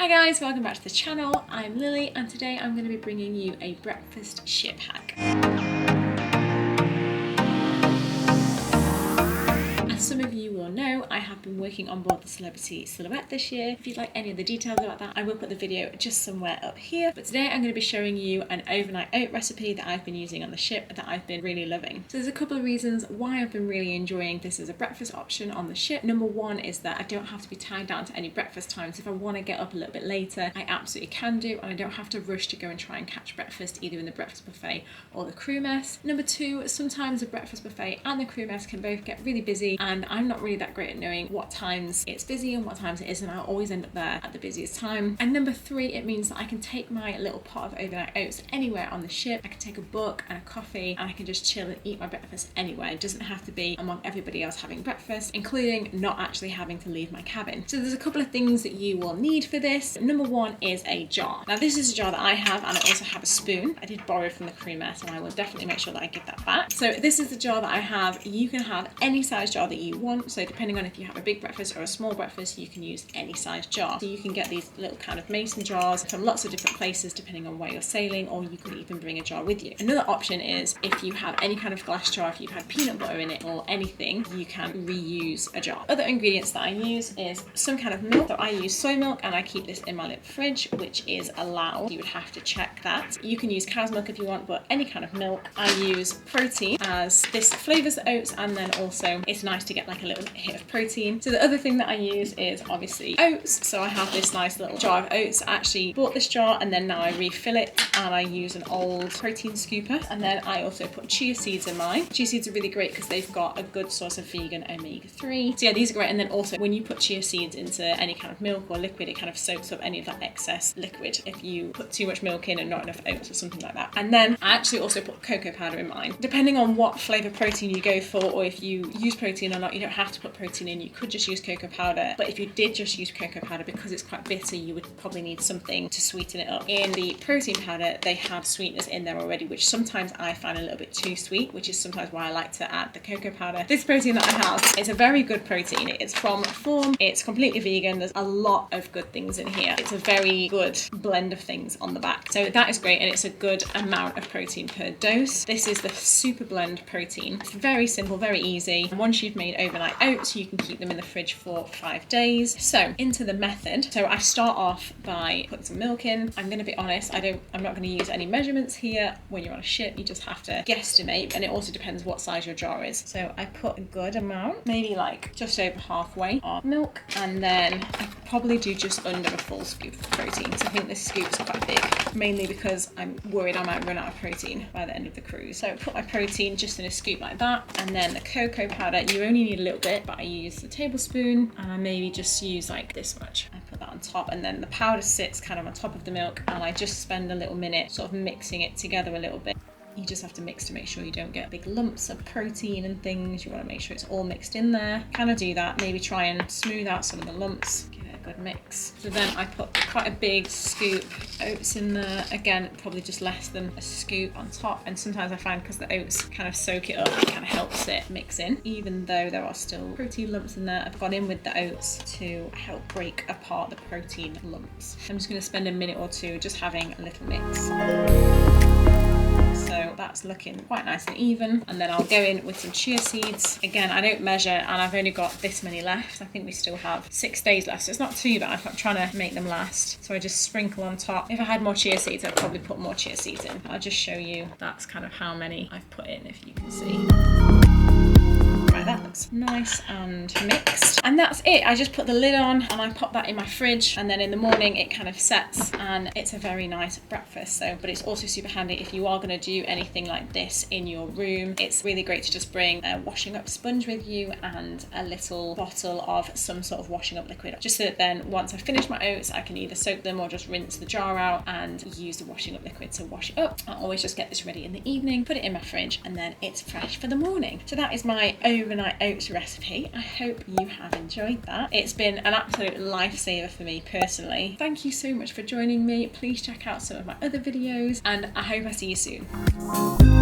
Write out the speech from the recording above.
Hi guys, welcome back to the channel. I'm Lily and today I'm going to be bringing you a breakfast ship hack. As some of you will know, I have been working on board the Celebrity Silhouette this year. If you'd like any of the details about that, I will put the video just somewhere up here. But today I'm going to be showing you an overnight oat recipe that I've been using on the ship that I've been really loving. So there's a couple of reasons why I've been really enjoying this as a breakfast option on the ship. Number one is that I don't have to be tied down to any breakfast times. If I want to get up a little bit later, I absolutely can do, and I don't have to rush to go and try and catch breakfast either in the breakfast buffet or the crew mess. Number two, sometimes the breakfast buffet and the crew mess can both get really busy, and I'm not really that great at knowing what times it's busy and what times it isn't. I'll always end up there at the busiest time. And number three, it means that I can take my little pot of overnight oats anywhere on the ship. I can take a book and a coffee and I can just chill and eat my breakfast anywhere. It doesn't have to be among everybody else having breakfast, including not actually having to leave my cabin. So there's a couple of things that you will need for this. Number one is a jar. Now this is a jar that I have, and I also have a spoon. I did borrow from the crew mess and I will definitely make sure that I give that back. So this is the jar that I have. You can have any size jar that you want. So depending on if you have a big breakfast or a small breakfast, you can use any size jar. So you can get these little kind of mason jars from lots of different places depending on where you're sailing, or you could even bring a jar with you. Another option is if you have any kind of glass jar, if you've had peanut butter in it or anything, you can reuse a jar. Other ingredients that I use is some kind of milk. So I use soy milk and I keep this in my little fridge, which is allowed. You would have to check that. You can use cow's milk if you want, but any kind of milk. I use protein as this flavours the oats, and then also it's nice to get like a little hit of protein. So the other thing that I use is obviously oats. So I have this nice little jar of oats. I actually bought this jar and then now I refill it, and I use an old protein scooper. And then I also put chia seeds in mine. Chia seeds are really great because they've got a good source of vegan omega-3. So yeah, these are great. And then also when you put chia seeds into any kind of milk or liquid, it kind of soaks up any of that excess liquid if you put too much milk in and not enough oats or something like that. And then I actually also put cocoa powder in mine. Depending on what flavour protein you go for, or if you use protein or not, you don't have to put protein in. You could just use cocoa powder, but if you did just use cocoa powder, because it's quite bitter, you would probably need something to sweeten it up. In the protein powder, they have sweeteners in there already, which sometimes I find a little bit too sweet, which is sometimes why I like to add the cocoa powder. This protein that I have is a very good protein. It's from Form. It's completely vegan. There's a lot of good things in here. It's a very good blend of things on the back. So that is great, and it's a good amount of protein per dose. This is the Super Blend protein. It's very simple, very easy. And once you've made overnight oats, you can keep them in the fridge for 5 days. So into the method. So I start off by putting some milk in. I'm going to be honest, I'm not going to use any measurements here. When you're on a ship, you just have to guesstimate, and it also depends what size your jar is. So I put a good amount, maybe like just over halfway of milk, and then I probably do just under a full scoop of protein. So I think this scoop is quite big, mainly because I'm worried I might run out of protein by the end of the cruise. So I put my protein just in a scoop like that, and then the cocoa powder, you only need a little bit, but I use the tablespoon, and I maybe just use like this much. I put that on top, and then the powder sits kind of on top of the milk, and I just spend a little minute sort of mixing it together a little bit. You just have to mix to make sure you don't get big lumps of protein and things. You want to make sure it's all mixed in there. Kind of do that, maybe try and smooth out some of the lumps. Give it a good mix. So then I put quite a big scoop of oats in there. Again, probably just less than a scoop on top. And sometimes I find because the oats kind of soak it up, it kind of helps it mix in. Even though there are still protein lumps in there, I've gone in with the oats to help break apart the protein lumps. I'm just going to spend a minute or two just having a little mix. So that's looking quite nice and even. And then I'll go in with some chia seeds. Again, I don't measure, and I've only got this many left. I think we still have 6 days left, so it's not too bad. I'm trying to make them last. So I just sprinkle on top. If I had more chia seeds, I'd probably put more chia seeds in. I'll just show you that's kind of how many I've put in, if you can see. Right, that looks nice and mixed. And that's it. I just put the lid on and I pop that in my fridge, and then in the morning it kind of sets, and it's a very nice breakfast. So, but it's also super handy if you are going to do anything like this in your room. It's really great to just bring a washing up sponge with you and a little bottle of some sort of washing up liquid, just so that then once I finish my oats, I can either soak them or just rinse the jar out and use the washing up liquid to wash it up. I always just get this ready in the evening, put it in my fridge, and then it's fresh for the morning. So that is my overnight oats recipe. I hope you have enjoyed that. It's been an absolute lifesaver for me personally. Thank you so much for joining me. Please check out some of my other videos, and I hope I see you soon.